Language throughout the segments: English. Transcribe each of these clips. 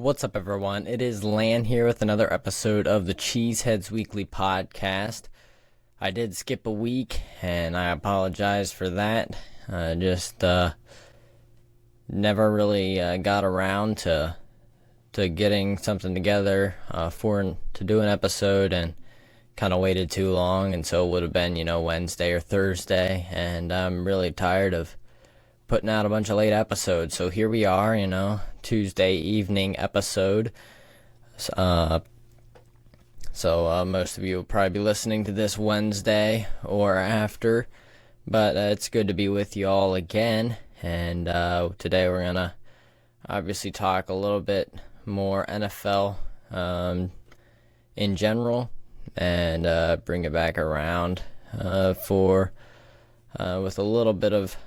What's up, everyone? It is Lan here with another episode of the Cheeseheadz Weekly Podcast. I did skip a week, and I apologize for that. Just never really got around to getting something together to do an episode, and kind of waited too long, and so it would have been, Wednesday or Thursday, and I'm really tired of putting out a bunch of late episodes. So here we are, Tuesday evening episode. So most of you will probably be listening to this Wednesday or after, but it's good to be with you all again. And today we're gonna obviously talk a little bit more NFL in general, and bring it back around with a little bit of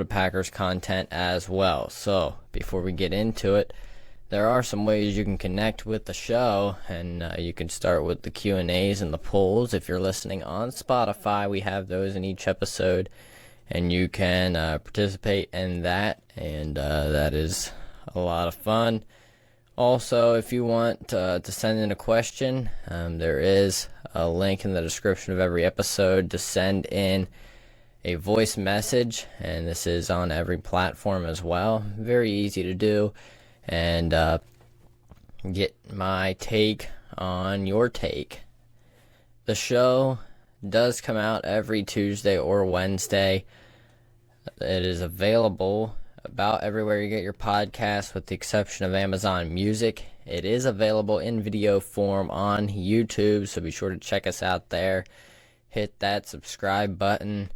Packers content as well. So before we get into it, there are some ways you can connect with the show, and you can start with the Q&As and the polls. If you're listening on Spotify, we have those in each episode, and you can participate in that, and that is a lot of fun. Also, if you want to send in a question, there is a link in the description of every episode to send in a voice message, and this is on every platform as well. Very easy to do, and get my take on your take. The show does come out every Tuesday or Wednesday. It is available about everywhere you get your podcasts, with the exception of Amazon Music. It is available in video form on YouTube, so be sure to check us out there. Hit that subscribe button.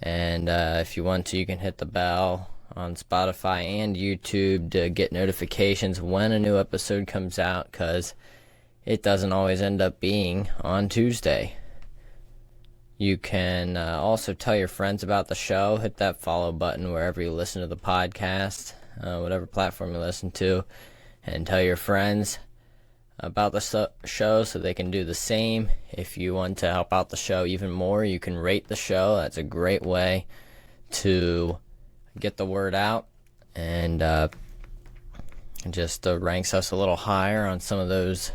And if you want to, you can hit the bell on Spotify and YouTube to get notifications when a new episode comes out, because it doesn't always end up being on Tuesday. You can also tell your friends about the show. Hit that follow button wherever you listen to the podcast, whatever platform you listen to, and tell your friends about the show so they can do the same. If you want to help out the show even more, you can rate the show. That's a great way to get the word out, and just ranks us a little higher on some of those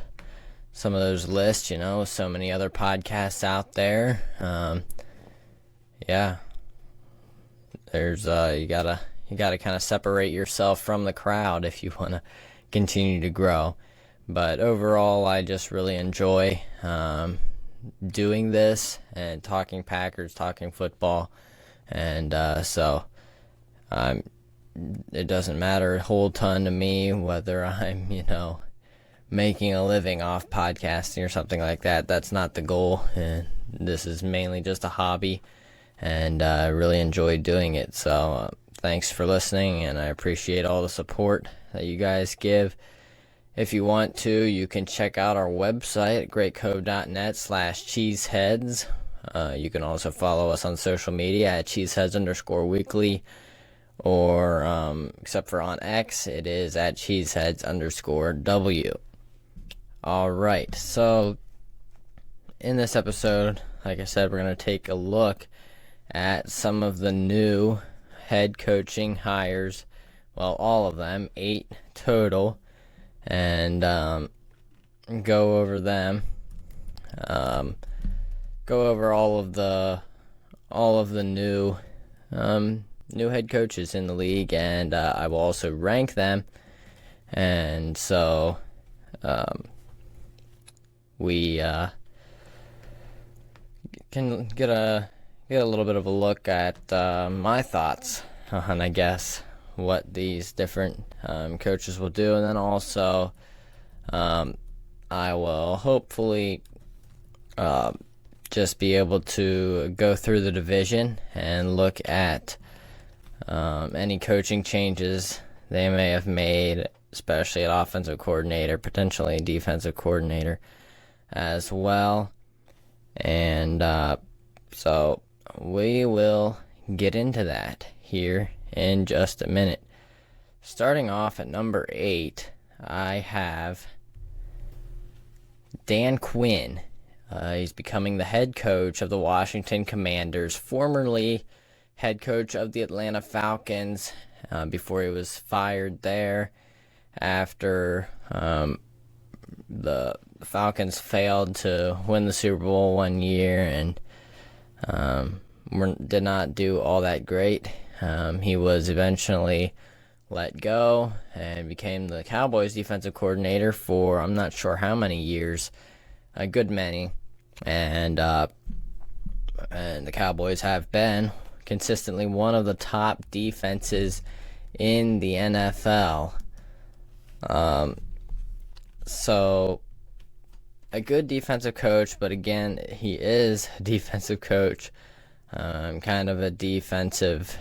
lists. So many other podcasts out there. There's you gotta kind of separate yourself from the crowd if you want to continue to grow. But overall, I just really enjoy doing this and talking Packers, talking football. And so it doesn't matter a whole ton to me whether I'm, making a living off podcasting or something like that. That's not the goal. And this is mainly just a hobby, and I really enjoy doing it. So thanks for listening, and I appreciate all the support that you guys give. If you want to, you can check out our website at greatcove.net/cheeseheadz. You can also follow us on social media at cheeseheads_weekly, or except for on X, it is at cheeseheads_w. Alright, so in this episode, like I said, we're going to take a look at some of the new head coaching hires. Well, all of them, 8 total. And go over them, go over all of the new head coaches in the league, and I will also rank them. And so we can get a little bit of a look at my thoughts on, I guess, what these different coaches will do. And then also I will hopefully just be able to go through the division and look at any coaching changes they may have made, especially at offensive coordinator, potentially defensive coordinator as well. And so we will get into that here in just a minute. Starting off at number 8, I have Dan Quinn. He's becoming the head coach of the Washington Commanders, formerly head coach of the Atlanta Falcons before he was fired there. after the Falcons failed to win the Super Bowl one year and did not do all that great. He was eventually let go and became the Cowboys defensive coordinator for I'm not sure how many years, a good many, and the Cowboys have been consistently one of the top defenses in the NFL. So a good defensive coach, but again, he is a defensive coach, kind of a defensive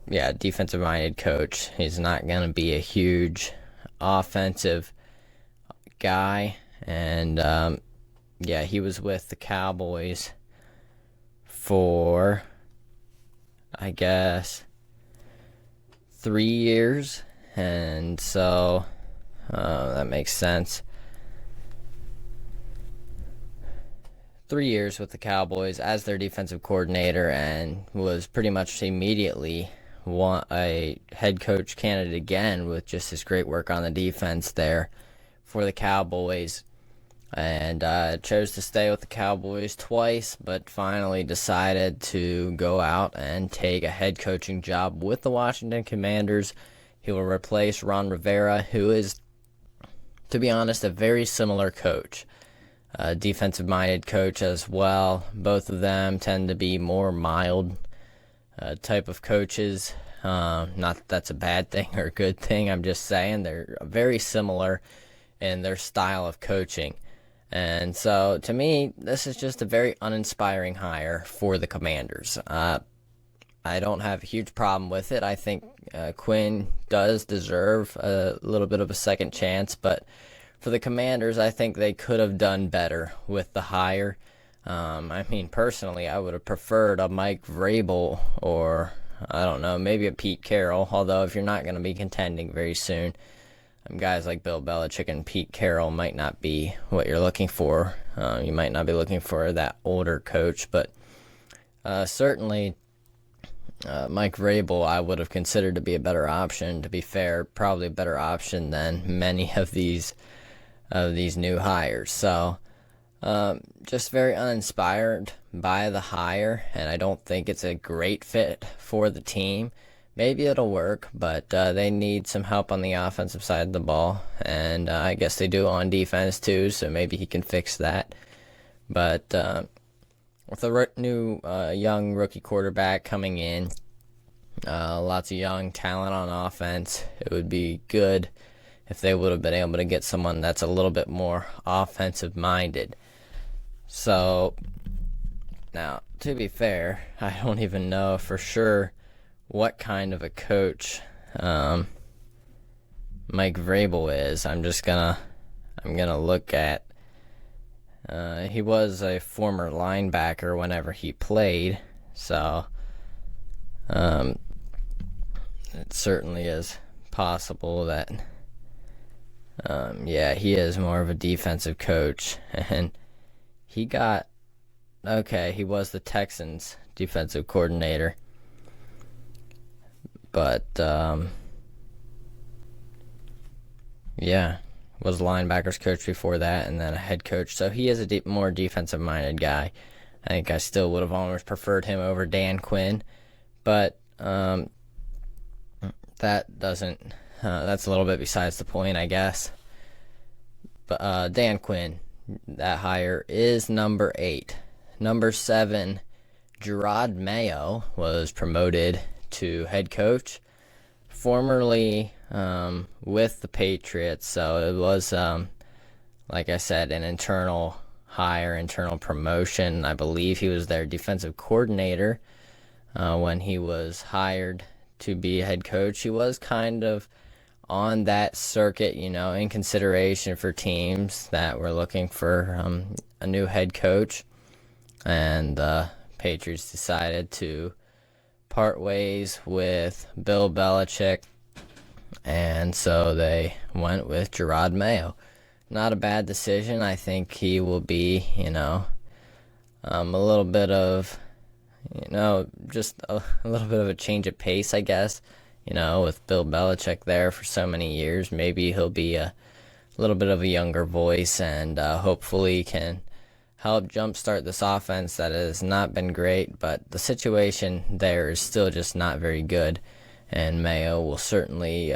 defensive-minded coach. He's not going to be a huge offensive guy. And, he was with the Cowboys for, I guess, 3 years. And so that makes sense. 3 years with the Cowboys as their defensive coordinator, and was pretty much immediately a head coach candidate again with just his great work on the defense there for the Cowboys. And chose to stay with the Cowboys twice, but finally decided to go out and take a head coaching job with the Washington Commanders. He will replace Ron Rivera, who is, to be honest, a very similar coach. A defensive-minded coach as well. Both of them tend to be more mild type of coaches. Not that that's a bad thing or a good thing. I'm just saying they're very similar in their style of coaching. And so, to me, this is just a very uninspiring hire for the Commanders. I don't have a huge problem with it. I think Quinn does deserve a little bit of a second chance, but for the Commanders, I think they could have done better with the hire. Personally, I would have preferred a Mike Vrabel or, I don't know, maybe a Pete Carroll, although if you're not going to be contending very soon, guys like Bill Belichick and Pete Carroll might not be what you're looking for. You might not be looking for that older coach, but certainly Mike Vrabel I would have considered to be a better option. To be fair, probably a better option than many of these new hires. So just very uninspired by the hire, and I don't think it's a great fit for the team. Maybe it'll work, but they need some help on the offensive side of the ball, and I guess they do on defense too, so maybe he can fix that. But with a new young rookie quarterback coming in, lots of young talent on offense, it would be good if they would have been able to get someone that's a little bit more offensive-minded. So, now, to be fair, I don't even know for sure what kind of a coach Mike Vrabel is. I'm gonna look at, he was a former linebacker whenever he played, so it certainly is possible that he is more of a defensive coach. And he was the Texans defensive coordinator, but was linebackers coach before that, and then a head coach. So he is a more defensive-minded guy. I think I still would have almost preferred him over Dan Quinn, but that doesn't. That's a little bit besides the point, I guess. But Dan Quinn, that hire is number 8. Number 7, Gerard Mayo was promoted to head coach, formerly with the Patriots. So it was, like I said, an internal hire, internal promotion. I believe he was their defensive coordinator when he was hired to be head coach. He was kind of on that circuit, in consideration for teams that were looking for a new head coach. And the Patriots decided to part ways with Bill Belichick, and so they went with Gerard Mayo. Not a bad decision. I think he will be, a little bit of, just a little bit of a change of pace, I guess, with Bill Belichick there for so many years, maybe he'll be a little bit of a younger voice and hopefully can help jumpstart this offense that has not been great, but the situation there is still just not very good, and Mayo will certainly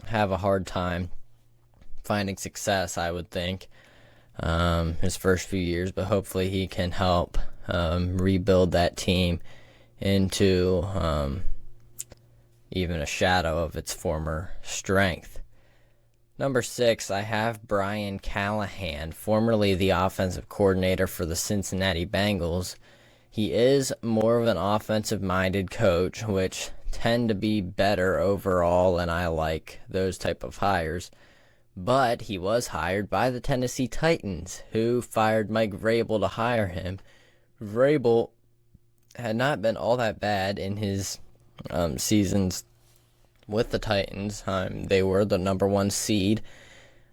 have a hard time finding success, I would think, his first few years, but hopefully he can help rebuild that team into even a shadow of its former strength. Number 6, I have Brian Callahan, formerly the offensive coordinator for the Cincinnati Bengals. He is more of an offensive-minded coach, which tend to be better overall, and I like those type of hires. But he was hired by the Tennessee Titans, who fired Mike Vrabel to hire him. Vrabel had not been all that bad in his seasons with the Titans. They were the number 1 seed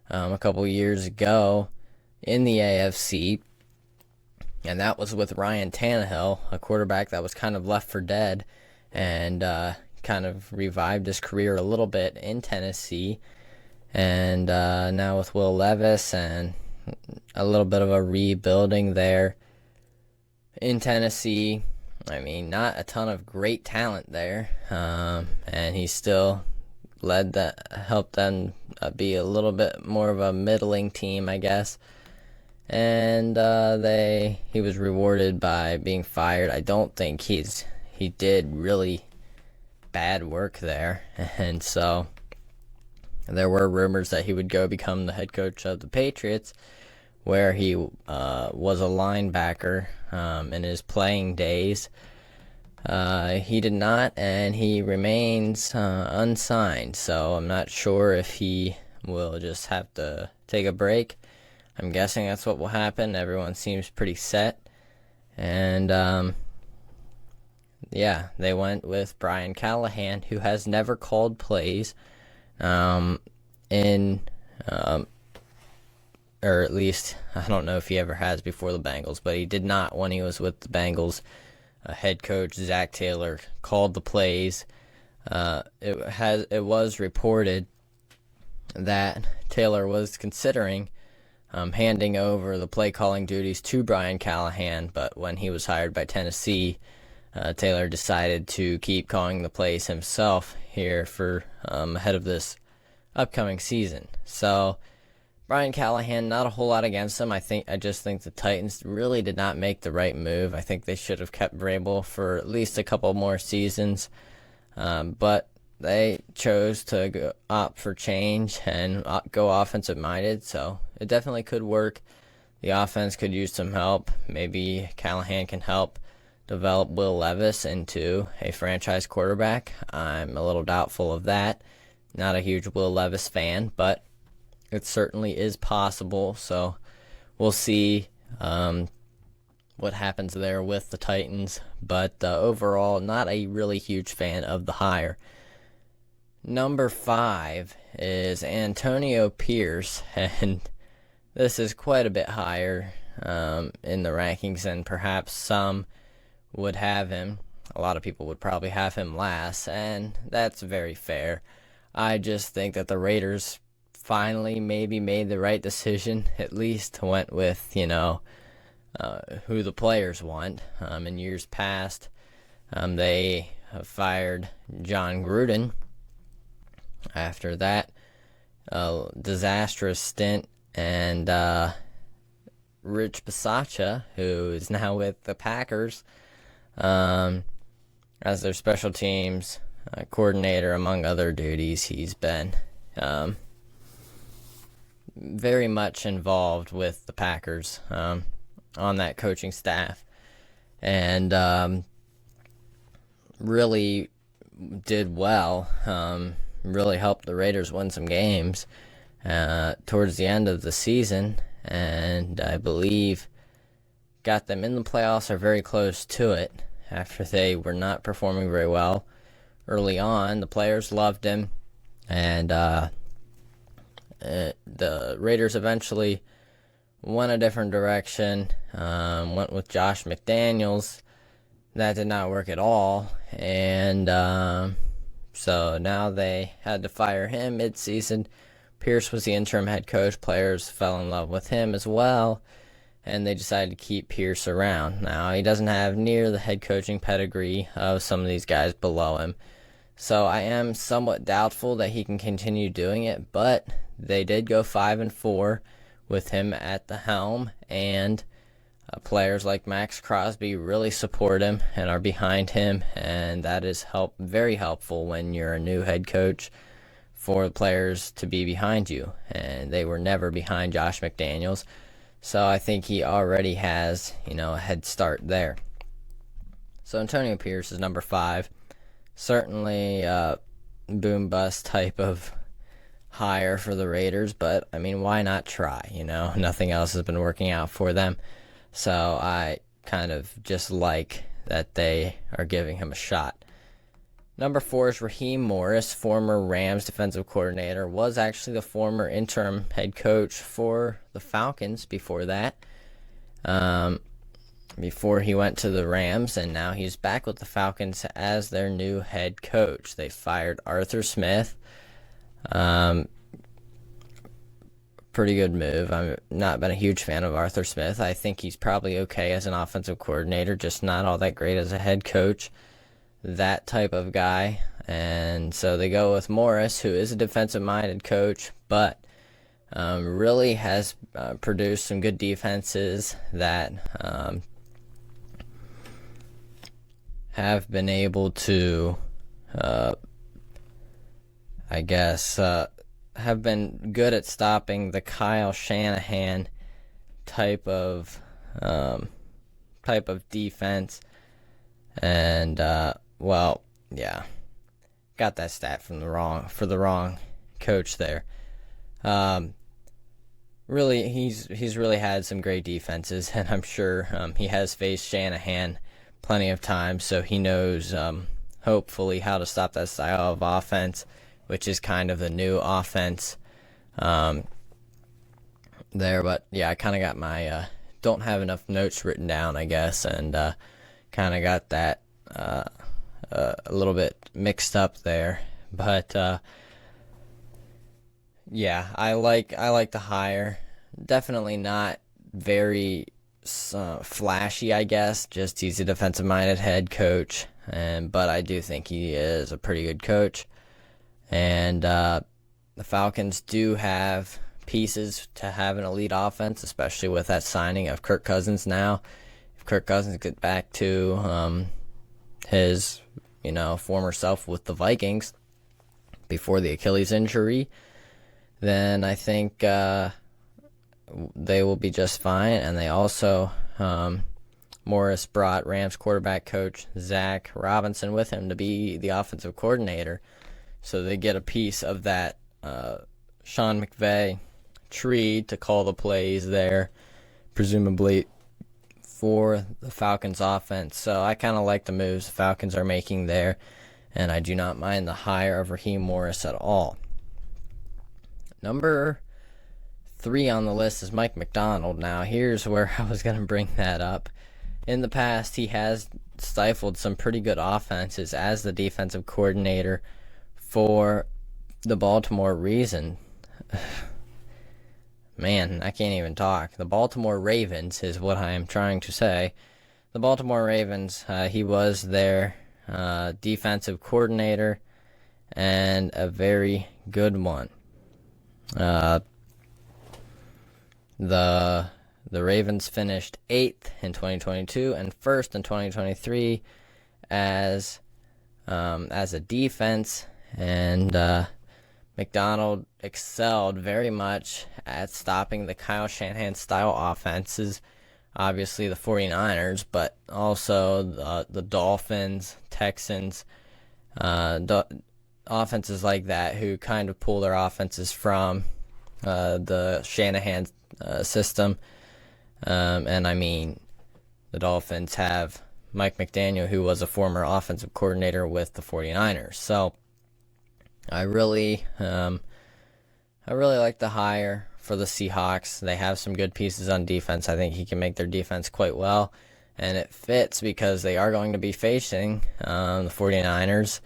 a couple years ago in the AFC, and that was with Ryan Tannehill, a quarterback that was kind of left for dead, and kind of revived his career a little bit in Tennessee. And now with Will Levis and a little bit of a rebuilding there in Tennessee. I mean, not a ton of great talent there, and he still helped them be a little bit more of a middling team, I guess. And he was rewarded by being fired. I don't think he did really bad work there, and so there were rumors that he would go become the head coach of the Patriots, where he was a linebacker in his playing days. He did not, and he remains unsigned, so I'm not sure if he will just have to take a break. I'm guessing that's what will happen. Everyone seems pretty set, and they went with Brian Callahan, who has never called plays or at least, I don't know if he ever has before the Bengals, but he did not when he was with the Bengals. Head coach Zach Taylor called the plays. It was reported that Taylor was considering handing over the play calling duties to Brian Callahan, but when he was hired by Tennessee, Taylor decided to keep calling the plays himself here for ahead of this upcoming season. So Brian Callahan, not a whole lot against him. I just think the Titans really did not make the right move. I think they should have kept Vrabel for at least a couple more seasons, but they chose to opt for change and go offensive minded. So it definitely could work. The offense could use some help. Maybe Callahan can help develop Will Levis into a franchise quarterback. I'm a little doubtful of that. Not a huge Will Levis fan, but it certainly is possible. So we'll see what happens there with the Titans. But overall, not a really huge fan of the hire. Number 5 is Antonio Pierce, and this is quite a bit higher in the rankings than perhaps some would have him. A lot of people would probably have him last, and that's very fair. I just think that the Raiders finally maybe made the right decision, at least went with, who the players want. In years past, they have fired John Gruden. After that, disastrous stint, and Rich Bisaccia, who is now with the Packers, as their special teams coordinator, among other duties. He's been very much involved with the Packers on that coaching staff, and really did well, really helped the Raiders win some games towards the end of the season, and I believe got them in the playoffs or very close to it after they were not performing very well early on. The players loved him, and the Raiders eventually went a different direction, went with Josh McDaniels. That did not work at all, and So now they had to fire him mid-season. Pierce was the interim head coach. Players fell in love with him as well, and they decided to keep Pierce around. Now, he doesn't have near the head coaching pedigree of some of these guys below him. So I am somewhat doubtful that he can continue doing it, but they did go 5-4 with him at the helm, and players like Max Crosby really support him and are behind him, and that is very helpful when you're a new head coach for the players to be behind you, and they were never behind Josh McDaniels. So I think he already has, a head start there. So Antonio Pierce is number 5. Certainly boom bust type of hire for the Raiders, but I mean, why not try? Nothing else has been working out for them. So I kind of just like that they are giving him a shot. Number 4 is Raheem Morris, former Rams defensive coordinator, was actually the former interim head coach for the Falcons before that, before he went to the Rams, and now he's back with the Falcons as their new head coach. They fired Arthur Smith. Pretty good move. I've not been a huge fan of Arthur Smith. I think he's probably okay as an offensive coordinator, just not all that great as a head coach. That type of guy. And so they go with Morris, who is a defensive-minded coach, but really has produced some good defenses that have been able to, have been good at stopping the Kyle Shanahan type of defense. And got that stat from the wrong coach there. Really, he's really had some great defenses, and I'm sure he has faced Shanahan plenty of times, so he knows hopefully how to stop that style of offense, which is kind of the new offense there. But yeah, I kind of got my don't have enough notes written down, I guess, and kind of got that a little bit mixed up there. But yeah, I like the hire. Definitely not very flashy, I guess. Just he's a defensive-minded head coach, but I do think he is a pretty good coach. And the Falcons do have pieces to have an elite offense, especially with that signing of Kirk Cousins now. If Kirk Cousins gets back to his, former self with the Vikings before the Achilles injury, then I think they will be just fine. And they also, Morris brought Rams quarterback coach Zach Robinson with him to be the offensive coordinator. So they get a piece of that Sean McVay tree to call the plays there, presumably for the Falcons offense. So I kind of like the moves the Falcons are making there, and I do not mind the hire of Raheem Morris at all. Number 3 on the list is Mike Macdonald. Now, here's where I was going to bring that up. In the past, he has stifled some pretty good offenses as the defensive coordinator for the Baltimore Ravens. Man, I can't even talk. The Baltimore Ravens is what I am trying to say. The Baltimore Ravens, he was their defensive coordinator, and a very good one. The Ravens finished 8th in 2022 and 1st in 2023 as a defense, and McDonald excelled very much at stopping the Kyle Shanahan style offenses, obviously the 49ers, but also the Dolphins, Texans, offenses like that who kind of pull their offenses from the Shanahan system. And I mean, the Dolphins have Mike McDaniel, who was a former offensive coordinator with the 49ers. So I really like the hire for the Seahawks. They have some good pieces on defense. I think he can make their defense quite well, and it fits because they are going to be facing the 49ers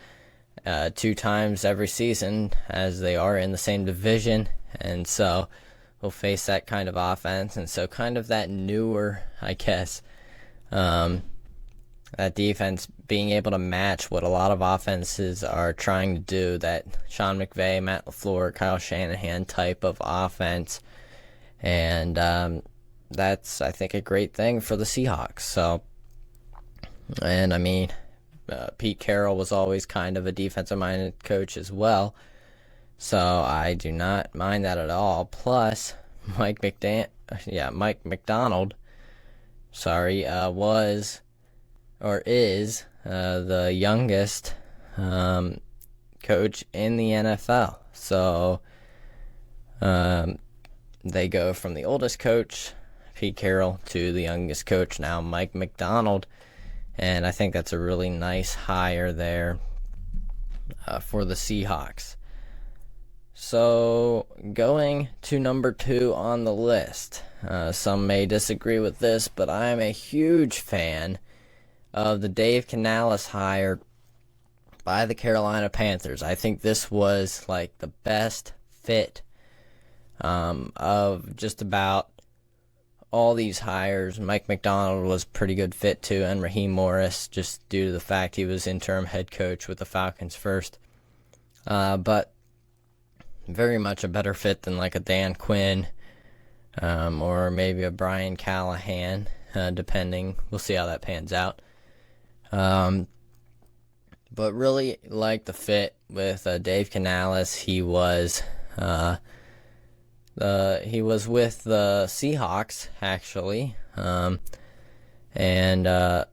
two times every season, as they are in the same division, and so we'll face that kind of offense. And so kind of that newer, I guess, that defense being able to match what a lot of offenses are trying to do, that Sean McVay, Matt LaFleur, Kyle Shanahan type of offense. And that's, I think, a great thing for the Seahawks. So, and I mean, Pete Carroll was always kind of a defensive-minded coach as well, so I do not mind that at all. Plus, Mike McDonald, was or is the youngest coach in the NFL. So they go from the oldest coach, Pete Carroll, to the youngest coach now, Mike McDonald. And I think that's a really nice hire there for the Seahawks. So going to number 2 on the list. Some may disagree with this, but I'm a huge fan of the Dave Canales hire by the Carolina Panthers. I think this was like the best fit of just about all these hires. Mike McDonald was a pretty good fit too, and Raheem Morris, just due to the fact he was interim head coach with the Falcons first. But very much a better fit than like a Dan Quinn or maybe a Brian Callahan, depending. We'll see how that pans out. But really like the fit with Dave Canales. He was with the Seahawks, actually, and an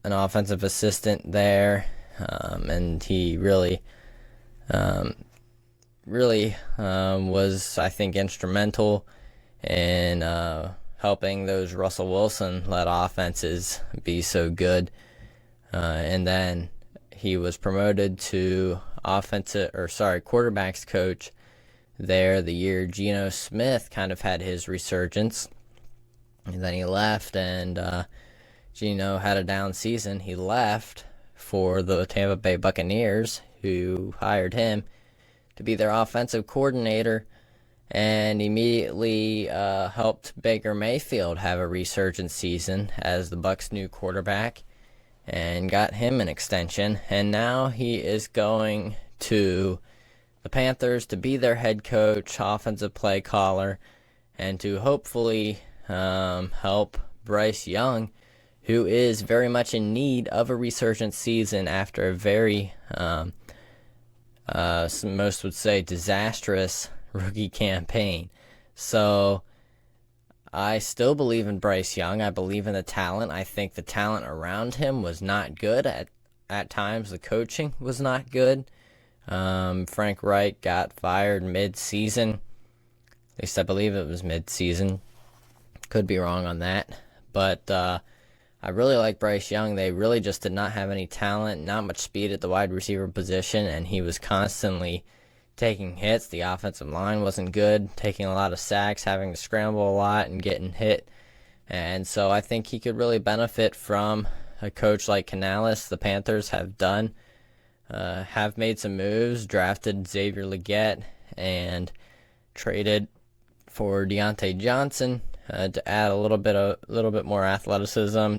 offensive assistant there, and he really was, I think, instrumental in helping those Russell Wilson-led offenses be so good. And then he was promoted to quarterbacks coach there the year Geno Smith kind of had his resurgence. And then he left, and Geno had a down season. He left for the Tampa Bay Buccaneers, who hired him to be their offensive coordinator, and immediately helped Baker Mayfield have a resurgent season as the Bucs' new quarterback, and got him an extension. And now he is going to the Panthers to be their head coach, offensive play caller, and to hopefully help Bryce Young, who is very much in need of a resurgent season after a very, most would say, disastrous rookie campaign. So I still believe in Bryce Young. I believe in the talent. I think the talent around him was not good. At times, the coaching was not good. Frank Reich got fired mid-season. At least I believe it was mid-season. Could be wrong on that. But I really like Bryce Young. They really just did not have any talent, not much speed at the wide receiver position, and he was constantly taking hits. The offensive line wasn't good, taking a lot of sacks, having to scramble a lot, and getting hit. And so I think he could really benefit from a coach like Canales. The Panthers have made some moves, drafted Xavier Legette, and traded for Deontay Johnson to add a little bit more athleticism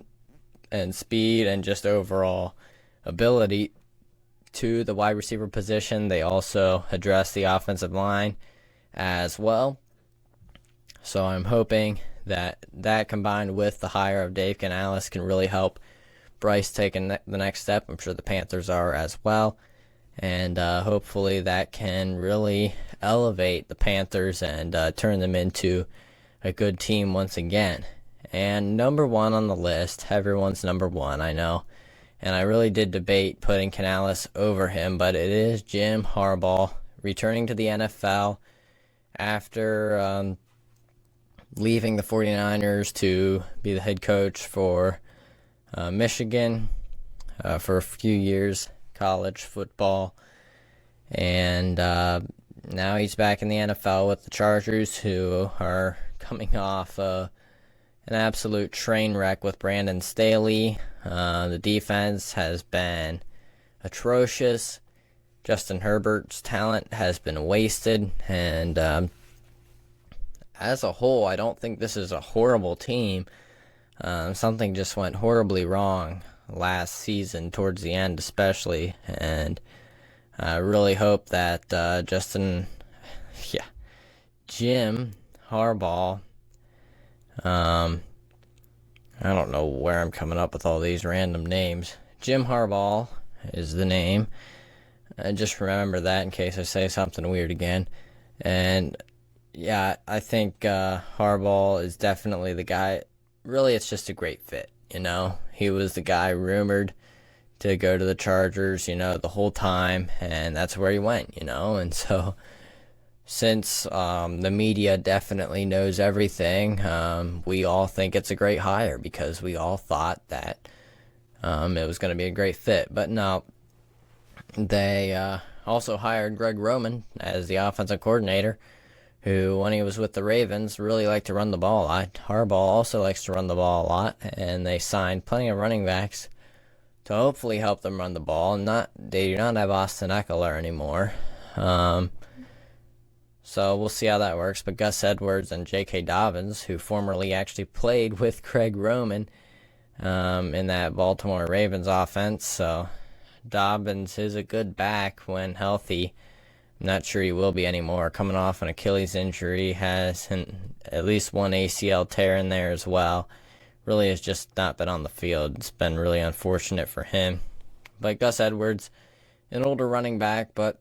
and speed and just overall ability to the wide receiver position. They also addressed the offensive line as well. So I'm hoping that combined with the hire of Dave Canales can really help Bryce take the next step. I'm sure the Panthers are as well. And hopefully that can really elevate the Panthers and turn them into a good team once again. And number 1 on the list, everyone's number 1, I know. And I really did debate putting Canales over him, but it is Jim Harbaugh returning to the NFL after leaving the 49ers to be the head coach for Michigan for a few years, college football. And now he's back in the NFL with the Chargers, who are coming off an absolute train wreck with Brandon Staley. The defense has been atrocious, Justin Herbert's talent has been wasted, and as a whole, I don't think this is a horrible team. Something just went horribly wrong last season, towards the end especially, and I really hope that Jim Harbaugh, I don't know where I'm coming up with all these random names. Jim Harbaugh is the name. Just remember that in case I say something weird again. And yeah, I think Harbaugh is definitely the guy. Really, it's just a great fit, you know. He was the guy rumored to go to the Chargers, you know, the whole time, and that's where he went, you know. And so, since the media definitely knows everything, we all think it's a great hire because we all thought that it was going to be a great fit. But no, they also hired Greg Roman as the offensive coordinator, who, when he was with the Ravens, really liked to run the ball a lot. Harbaugh also likes to run the ball a lot, and they signed plenty of running backs to hopefully help them run the ball. They do not have Austin Eckler anymore. So we'll see how that works. But Gus Edwards and J.K. Dobbins, who formerly actually played with Greg Roman in that Baltimore Ravens offense. So Dobbins is a good back when healthy. I'm not sure he will be anymore. Coming off an Achilles injury, has at least one ACL tear in there as well. Really has just not been on the field. It's been really unfortunate for him. But Gus Edwards, an older running back, but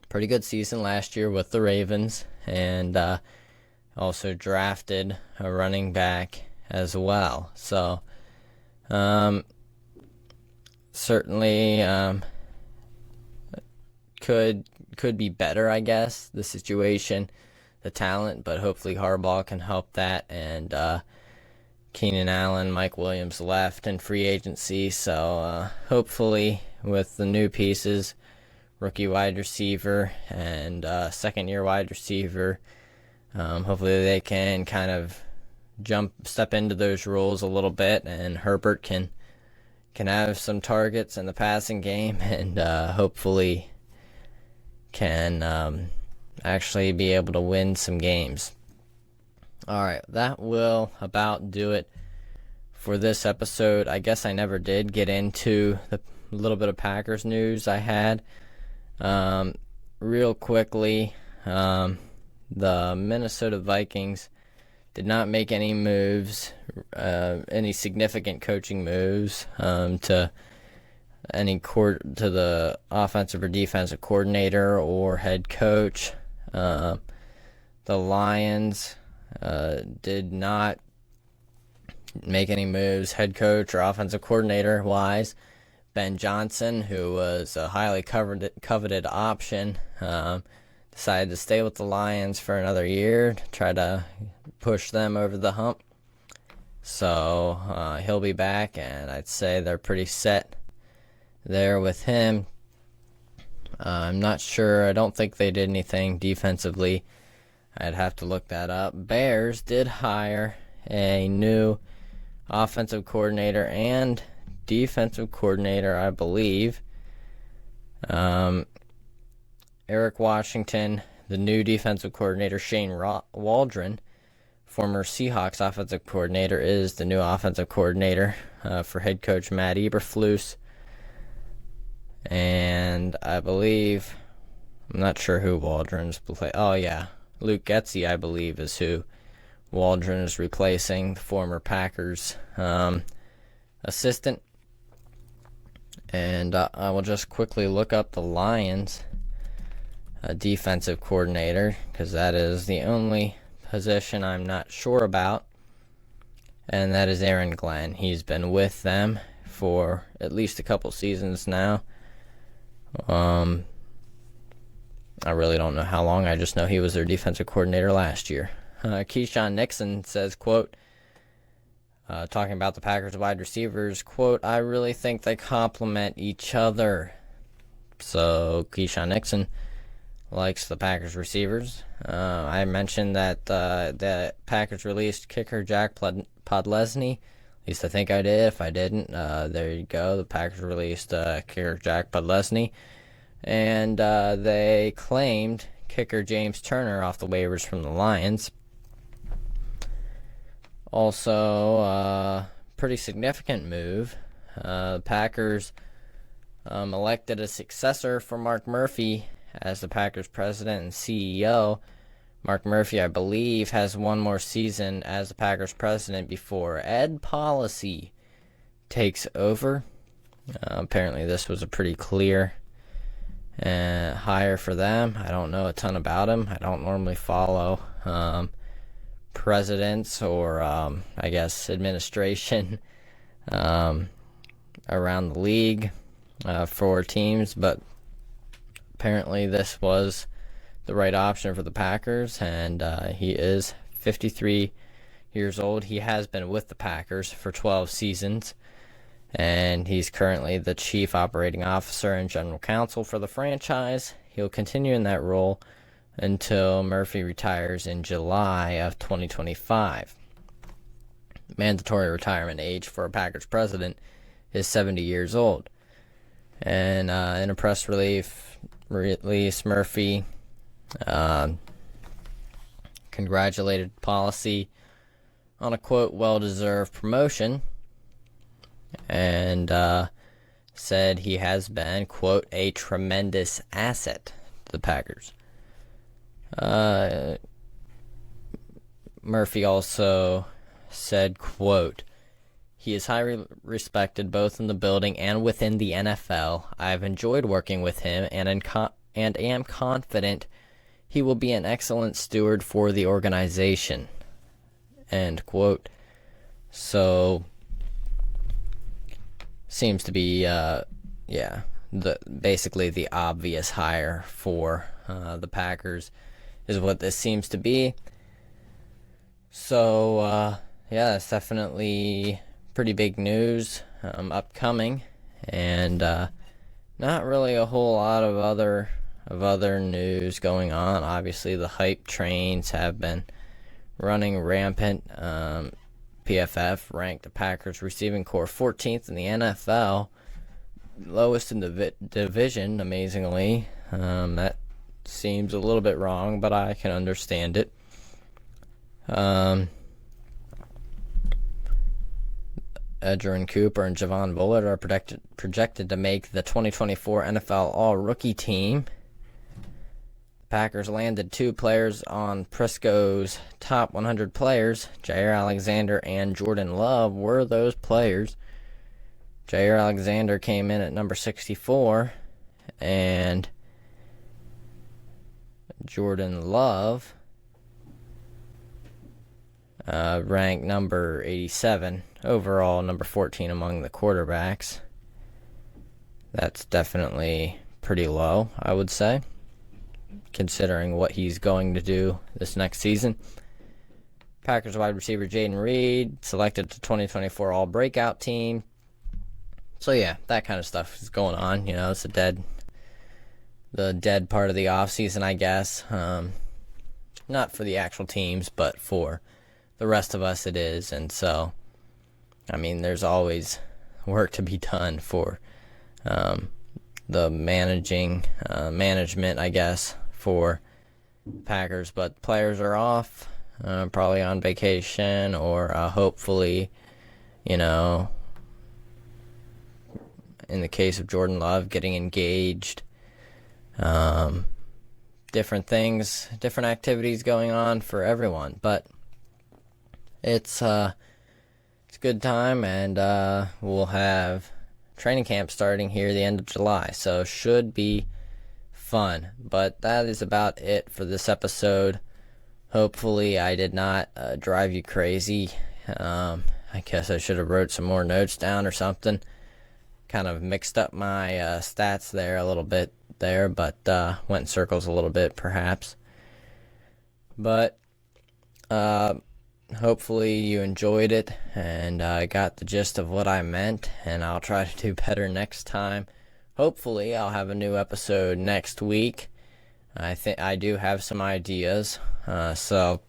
pretty good season last year with the Ravens, and also drafted a running back as well. So certainly could be better, I guess, the situation, the talent, but hopefully Harbaugh can help that. And Keenan Allen, Mike Williams left in free agency, so hopefully with the new pieces, rookie wide receiver and second-year wide receiver, hopefully they can kind of step into those roles a little bit, and Herbert can have some targets in the passing game, and hopefully can actually be able to win some games. Alright, that will about do it for this episode. I guess I never did get into the little bit of Packers news I had. Real quickly, the Minnesota Vikings did not make any moves, any significant coaching moves to the offensive or defensive coordinator or head coach. The Lions did not make any moves, head coach or offensive coordinator wise. Ben Johnson, who was a highly coveted option, decided to stay with the Lions for another year to try to push them over the hump. So he'll be back, and I'd say they're pretty set there with him. I'm not sure. I don't think they did anything defensively. I'd have to look that up. Bears did hire a new offensive coordinator and defensive coordinator, I believe. Eric Washington, the new defensive coordinator. Shane Waldron, former Seahawks offensive coordinator, is the new offensive coordinator for head coach Matt Eberflus. And I believe, I'm not sure who Waldron's play. Oh yeah, Luke Getsy, I believe, is who Waldron is replacing, the former Packers assistant. And I will just quickly look up the Lions defensive coordinator, because that is the only position I'm not sure about, and that is Aaron Glenn. He's been with them for at least a couple seasons now. I really don't know how long. I just know he was their defensive coordinator last year. Keyshawn Nixon says, quote, talking about the Packers wide receivers, quote, I really think they complement each other. So Keyshawn Nixon likes the Packers receivers. I mentioned that the Packers released kicker Jack Podlesny. At least I think I did. If I didn't, there you go. The Packers released kicker Jack Podlesny and they claimed kicker James Turner off the waivers from the Lions. Also, pretty significant move. The Packers elected a successor for Mark Murphy as the Packers president and CEO. Mark Murphy, I believe, has one more season as the Packers president before Ed Policy takes over. Apparently this was a pretty clear hire for them. I don't know a ton about him. I don't normally follow presidents or I guess administration around the league for teams, but apparently this was the right option for the Packers, and he is 53 years old. He has been with the Packers for 12 seasons, and he's currently the chief operating officer and general counsel for the franchise. He'll continue in that role until Murphy retires in July of 2025. Mandatory retirement age for a Packers president is 70 years old. And in a press release, Murphy congratulated Policy on a, quote, well-deserved promotion, and said he has been, quote, a tremendous asset to the Packers. Murphy also said, quote, he is highly respected both in the building and within the NFL. I've enjoyed working with him and am confident he will be an excellent steward for the organization. End quote. So, seems to be, basically the obvious hire for the Packers is what this seems to be. So, it's definitely pretty big news upcoming, and not really a whole lot of other news going on. Obviously, the hype trains have been running rampant. PFF ranked the Packers receiving core 14th in the NFL, lowest in the division, amazingly. That seems a little bit wrong, but I can understand it. Edgerrin Cooper and Javon Bullard are projected to make the 2024 NFL All-Rookie team. The Packers landed 2 players on Prisco's top 100 players. Jair Alexander and Jordan Love were those players. Jair Alexander came in at number 64, and Jordan Love ranked number 87 overall, number 14 among the quarterbacks. That's definitely pretty low, I would say, considering what he's going to do this next season. Packers wide receiver Jaden Reed selected to 2024 All-Breakout team. So yeah, that kind of stuff is going on. It's the dead part of the offseason, I guess. Not for the actual teams, but for the rest of us it is. And so, there's always work to be done for the management, I guess, for Packers. But players are off, probably on vacation, or hopefully, in the case of Jordan Love, getting engaged. Different things, different activities going on for everyone. But it's a good time, and we'll have training camp starting here the end of July, so should be fun. But that is about it for this episode. Hopefully I did not drive you crazy. I guess I should have wrote some more notes down or something. Kind of mixed up my stats there a little bit there, but went in circles a little bit perhaps. But hopefully you enjoyed it and got the gist of what I meant, and I'll try to do better next time. Hopefully I'll have a new episode next week. I think I do have some ideas, so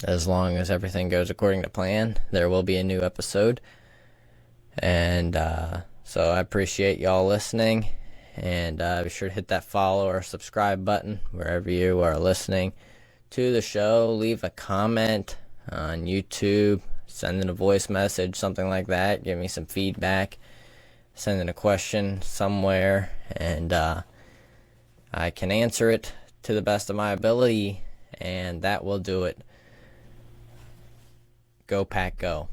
as long as everything goes according to plan, there will be a new episode. And so I appreciate y'all listening, and be sure to hit that follow or subscribe button wherever you are listening to the show. Leave a comment on YouTube, send in a voice message, something like that. Give me some feedback, send in a question somewhere, and I can answer it to the best of my ability, and that will do it. Go Pack Go.